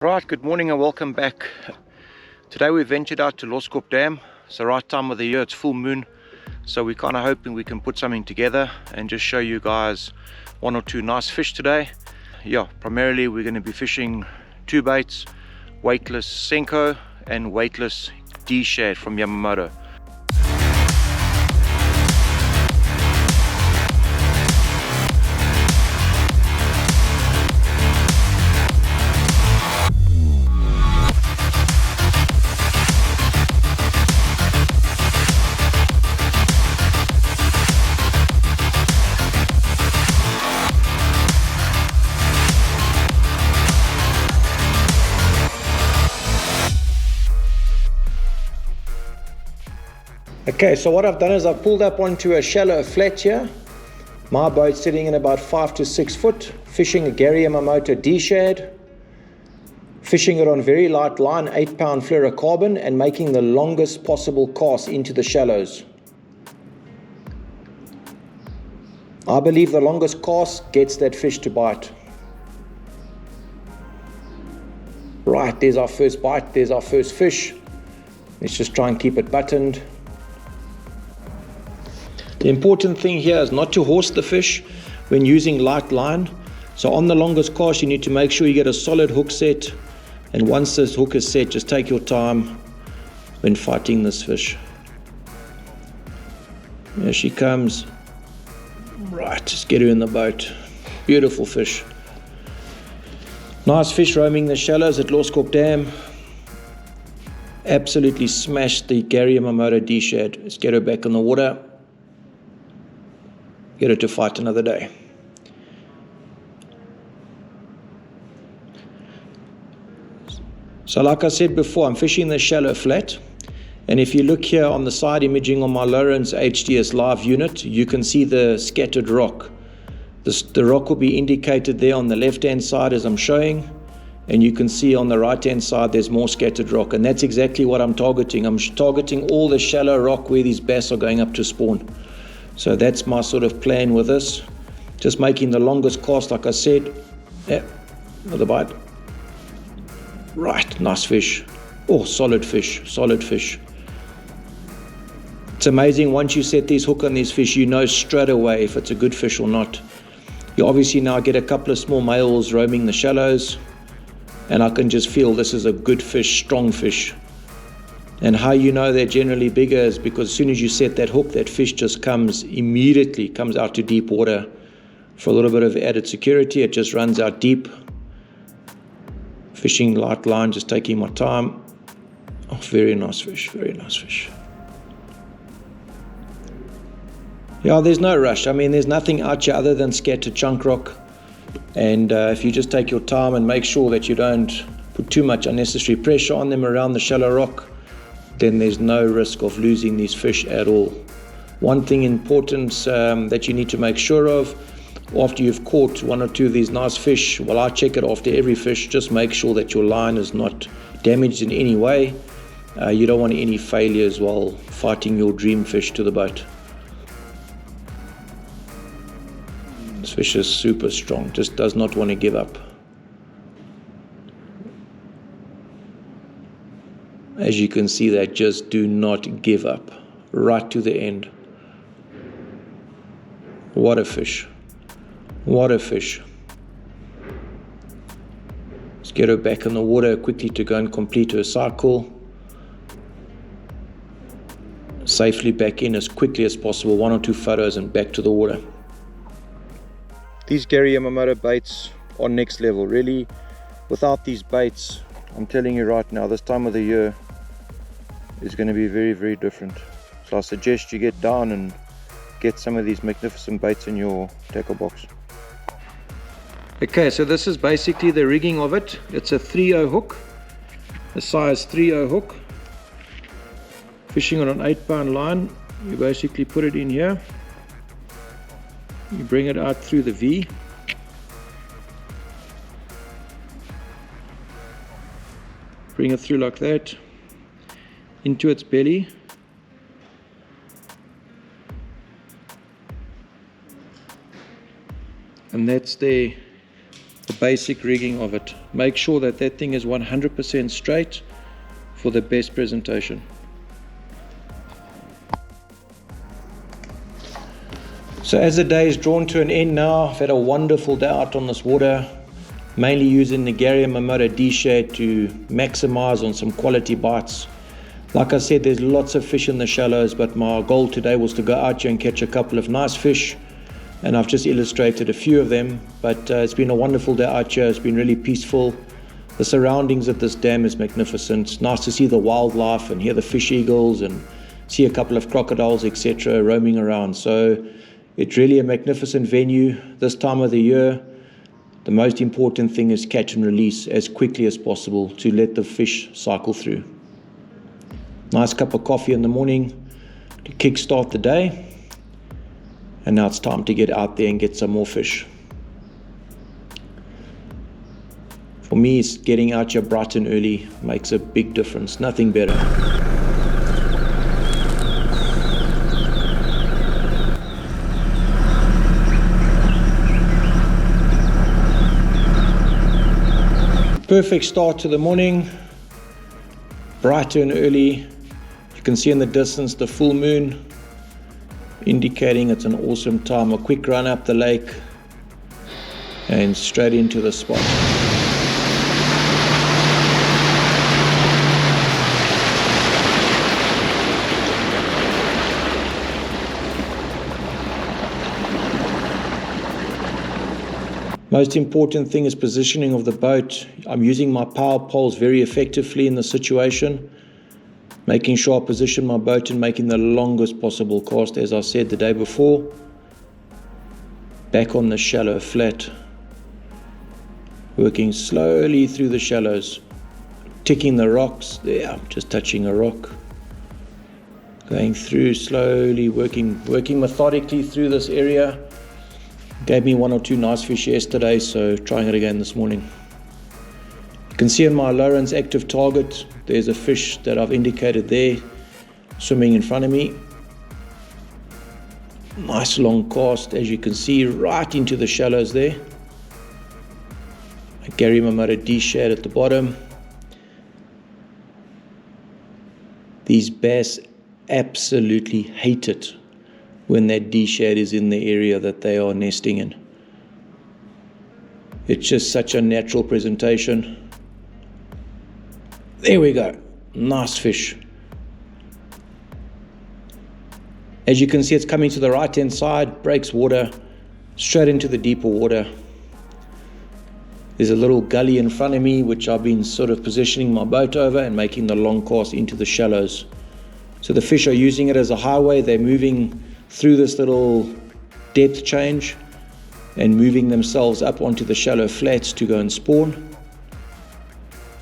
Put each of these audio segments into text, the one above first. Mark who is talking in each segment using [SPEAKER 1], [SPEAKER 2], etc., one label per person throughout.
[SPEAKER 1] Right, good morning and welcome back. Today we ventured out to Loskop Dam. It's the right time of the year, it's full moon, so we're kind of hoping we can put something together and just show you guys one or two nice fish today. Yeah, primarily we're going to be fishing two baits, weightless Senko and weightless D-Shad from Yamamoto. Okay, so what I've done is I've pulled up onto a shallow flat here. My boat's sitting in about 5 to 6 foot, fishing a Gary Yamamoto D-Shad, fishing it on very light line, 8-pound fluorocarbon, and making the longest possible cast into the shallows. I believe the longest cast gets that fish to bite. Right, there's our first bite, there's our first fish. Let's just try and keep it buttoned. The important thing here is not to horse the fish when using light line. So on the longest cast you need to make sure you get a solid hook set, and once this hook is set, just take your time when fighting this fish. Here she comes. Right, just get her in the boat. Beautiful fish. Nice fish roaming the shallows at Loskop Dam. Absolutely smashed the Gary Yamamoto D-Shad. Let's get her back in the water. Get her to fight another day. So like I said before, I'm fishing the shallow flat, and if you look here on the side imaging on my Lowrance HDS live unit, you can see the scattered rock. The rock will be indicated there on the left hand side as I'm showing, and you can see on the right hand side there's more scattered rock, and that's exactly what I'm targeting. I'm targeting all the shallow rock where these bass are going up to spawn. So that's my sort of plan with this. Just making the longest cast, like I said. Yeah, another bite. Right, nice fish. Oh, solid fish, solid fish. It's amazing, once you set these hook on these fish, you know straight away if it's a good fish or not. You obviously now get a couple of small males roaming the shallows, and I can just feel this is a good fish, strong fish. And how you know they're generally bigger is because as soon as you set that hook, that fish just immediately comes out to deep water. For a little bit of added security, it just runs out deep. Fishing light line, just taking my time. Oh, very nice fish, very nice fish. Yeah, there's no rush. I mean, there's nothing out here other than scattered chunk rock. And if you just take your time and make sure that you don't put too much unnecessary pressure on them around the shallow rock, then there's no risk of losing these fish at all. One thing important that you need to make sure of, after you've caught one or two of these nice fish, well, I check it after every fish, just make sure that your line is not damaged in any way. You don't want any failures while fighting your dream fish to the boat. This fish is super strong, just does not want to give up. As you can see, they just do not give up, right to the end. What a fish. What a fish. Let's get her back in the water quickly to go and complete her cycle. Safely back in as quickly as possible, 1 or 2 photos and back to the water. These Gary Yamamoto baits are next level, really. Without these baits, I'm telling you right now, this time of the year is going to be very, very different. So I suggest you get down and get some of these magnificent baits in your tackle box. Okay, so this is basically the rigging of it. It's a 3/0 hook, a size 3/0 hook. Fishing on an 8-pound line, you basically put it in here. You bring it out through the V. Bring it through like that, into its belly. And that's the basic rigging of it. Make sure that that thing is 100% straight for the best presentation. So as the day is drawn to an end now, I've had a wonderful day out on this water, mainly using the Gary Yamamoto D-Shad to maximize on some quality bites. Like I said, there's lots of fish in the shallows, but my goal today was to go out here and catch a couple of nice fish, and I've just illustrated a few of them. But it's been a wonderful day out here. It's been really peaceful. The surroundings at this dam is magnificent. It's nice to see the wildlife and hear the fish eagles and see a couple of crocodiles, etc., roaming around. So it's really a magnificent venue this time of the year. The most important thing is catch and release as quickly as possible to let the fish cycle through. Nice cup of coffee in the morning to kickstart the day. And now it's time to get out there and get some more fish. For me, it's getting out here bright and early makes a big difference. Nothing better. Perfect start to the morning. Bright and early. You can see in the distance the full moon, indicating it's an awesome time. A quick run up the lake and straight into the spot. Most important thing is positioning of the boat. I'm using my power poles very effectively in the situation, making sure I position my boat and making the longest possible cast, as I said the day before. Back on the shallow flat, working slowly through the shallows, ticking the rocks. There, I'm just touching a rock. Going through slowly, working methodically through this area. Gave me one or two nice fish yesterday, so trying it again this morning. You can see on my Lowrance active target, there's a fish that I've indicated there, swimming in front of me. Nice long cast, as you can see, right into the shallows there. A Gary Yamamoto D-Shad at the bottom. These bass absolutely hate it when that D-Shad is in the area that they are nesting in. It's just such a natural presentation. There we go, nice fish. As you can see, it's coming to the right hand side, breaks water, straight into the deeper water. There's a little gully in front of me, which I've been sort of positioning my boat over and making the long cast into the shallows. So the fish are using it as a highway. They're moving through this little depth change and moving themselves up onto the shallow flats to go and spawn.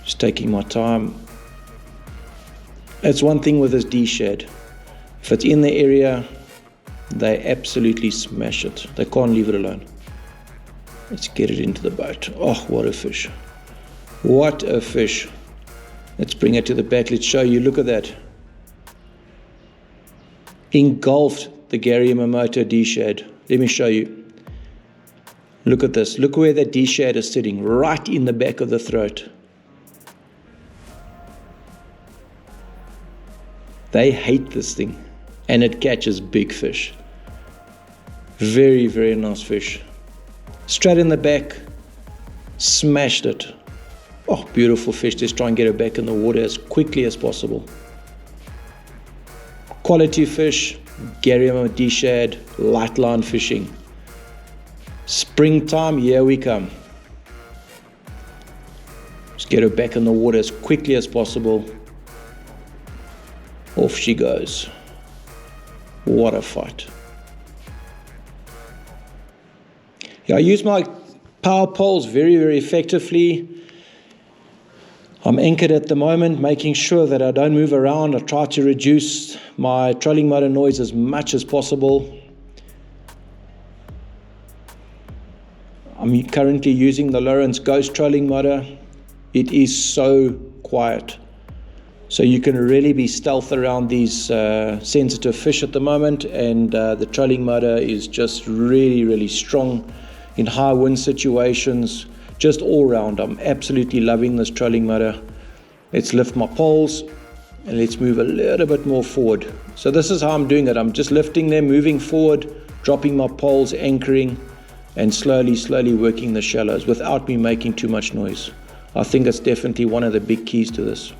[SPEAKER 1] Just taking my time. That's one thing with this D-Shad. If it's in the area, they absolutely smash it. They can't leave it alone. Let's get it into the boat. Oh, what a fish. What a fish. Let's bring it to the back. Let's show you. Look at that. Engulfed the Gary Yamamoto D-Shad. Let me show you. Look at this. Look where that D-Shad is sitting, right in the back of the throat. They hate this thing, and it catches big fish. Very, very nice fish. Straight in the back, smashed it. Oh, beautiful fish. Let's try and get it back in the water as quickly as possible. Quality fish. Gary Yamamoto D-Shad, light line fishing. Springtime, here we come. Just get her back in the water as quickly as possible. Off she goes. What a fight. Yeah, I use my power poles very, very effectively. I'm anchored at the moment, making sure that I don't move around. I try to reduce my trolling motor noise as much as possible. I'm currently using the Lowrance Ghost trolling motor. It is so quiet. So you can really be stealth around these sensitive fish at the moment, and the trolling motor is just really, really strong in high wind situations. just all round. I'm absolutely loving this trolling motor. Let's lift my poles and let's move a little bit more forward. So this is how I'm doing it. I'm just lifting them, moving forward, dropping my poles, anchoring, and slowly working the shallows without me making too much noise. I think it's definitely one of the big keys to this.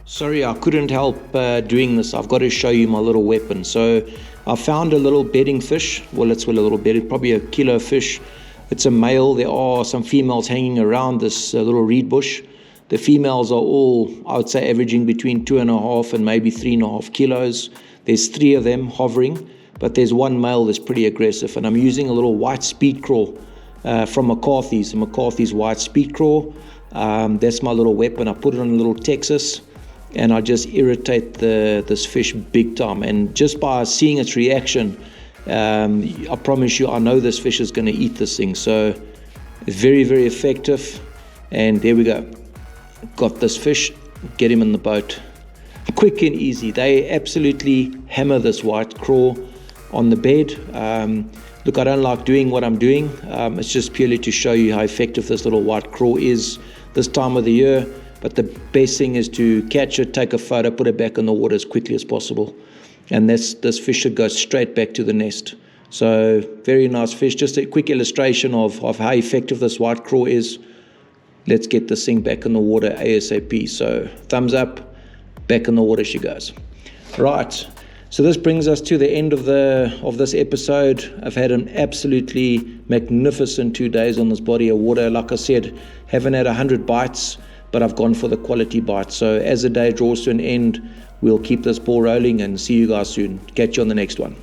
[SPEAKER 1] Sorry, I couldn't help doing this. I've got to show you my little weapon. So I found a little bedding fish. Well, it's a little bedding, probably a kilo fish. It's a male. There are some females hanging around this little reed bush. The females are all, I would say, averaging between 2.5 and maybe 3.5 kilos. There's 3 of them hovering, but there's one male that's pretty aggressive. And I'm using a little white speed crawl from McCarthy's white speed crawl. That's my little weapon. I put it on a little Texas, and I just irritate this fish big time. And just by seeing its reaction, I promise you, I know this fish is going to eat this thing. So it's very, very effective. And there we go. Got this fish, get him in the boat. Quick and easy. They absolutely hammer this white craw on the bed. Look, I don't like doing what I'm doing. It's just purely to show you how effective this little white craw is this time of the year. But the best thing is to catch it, take a photo, put it back in the water as quickly as possible. And this fish should go straight back to the nest. So very nice fish. Just a quick illustration of how effective this white craw is. Let's get this thing back in the water ASAP. So thumbs up, back in the water she goes. Right, so this brings us to the end of this episode. I've had an absolutely magnificent 2 days on this body of water. Like I said, haven't had 100 bites, but I've gone for the quality bites. So as the day draws to an end, we'll keep this ball rolling and see you guys soon. Catch you on the next one.